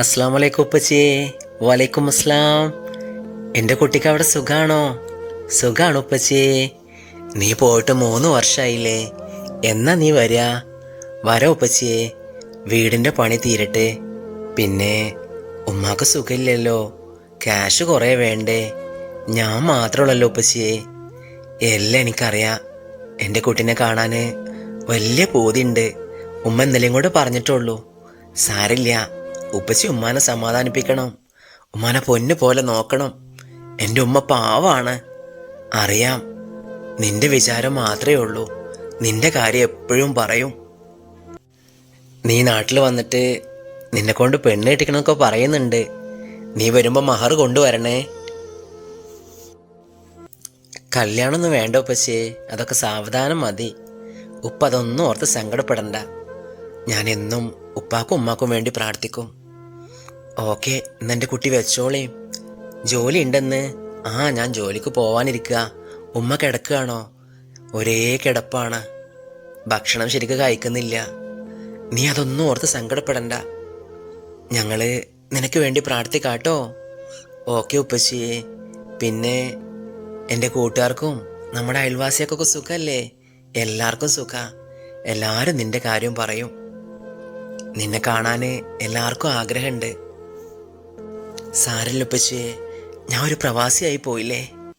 അസ്സാം വലൈക്കും ഉപ്പച്ചിയെ. വലൈക്കും അസ്സലാം. എൻ്റെ കുട്ടിക്ക് അവിടെ സുഖാണോ? സുഖാണോ ഉപ്പച്ചിയെ? നീ പോയിട്ട് 3 വർഷമായില്ലേ? എന്നാ നീ വരിക? വരാ ഉപ്പച്ചിയെ, വീടിൻ്റെ പണി തീരട്ടെ. പിന്നെ ഉമ്മാക്ക് സുഖമില്ലല്ലോ, ക്യാഷ് കുറേ വേണ്ടേ? ഞാൻ മാത്രമുള്ളല്ലോ ഉപ്പച്ചിയെ. എല്ലാം എനിക്കറിയാം. എൻ്റെ കുട്ടീനെ കാണാൻ വലിയ പൂതിയുണ്ട്. ഉമ്മ ഇന്നലെയും കൂടെ പറഞ്ഞിട്ടുള്ളൂ. സാരില്ല, ഉപ്പച്ചി ഉമ്മാനെ സമാധാനിപ്പിക്കണം. ഉമ്മാനെ പൊന്നു പോലെ നോക്കണം. എൻ്റെ ഉമ്മ പാവാണ്, അറിയാം. നിന്റെ വിചാരം മാത്രമേ ഉള്ളൂ. നിന്റെ കാര്യം എപ്പോഴും പറയും. നീ നാട്ടിൽ വന്നിട്ട് നിന്നെ കൊണ്ട് പെണ്ണ് കെട്ടിക്കണമെന്നൊക്കെ പറയുന്നുണ്ട്. നീ വരുമ്പോൾ മഹർ കൊണ്ടുവരണേ. കല്യാണമൊന്നും വേണ്ട ഉപ്പച്ചിയെ, അതൊക്കെ സാവധാനം മതി. ഉപ്പ അതൊന്നും ഓർത്ത് സങ്കടപ്പെടണ്ട. ഞാൻ എന്നും ഉപ്പാക്കും ഉമ്മാക്കും വേണ്ടി പ്രാർത്ഥിക്കും. ഓക്കെ, ഇന്നെൻ്റെ കുട്ടി വെച്ചോളേ. ജോലി ഉണ്ടെന്ന്? ഞാൻ ജോലിക്ക് പോവാനിരിക്കുക. ഉമ്മ കിടക്കുകയാണോ? ഒരേ കിടപ്പാണ്, ഭക്ഷണം ശരിക്കും കഴിക്കുന്നില്ല. നീ അതൊന്നും ഓർത്ത് സങ്കടപ്പെടണ്ട. ഞങ്ങള് നിനക്ക് വേണ്ടി പ്രാർത്ഥിക്കാട്ടോ. ഓക്കെ ഉപ്പച്ചിയെ. പിന്നെ എൻ്റെ കൂട്ടുകാർക്കും നമ്മുടെ അയൽവാസികൾക്കൊക്കെ സുഖമല്ലേ? എല്ലാവർക്കും സുഖ. എല്ലാവരും നിന്റെ കാര്യം പറയും. നിന്നെ കാണാൻ എല്ലാവർക്കും ആഗ്രഹമുണ്ട്. സാരല്ല ഉപ്പച്ചിയെ, ഞാൻ ഒരു പ്രവാസിയായി പോയില്ലേ.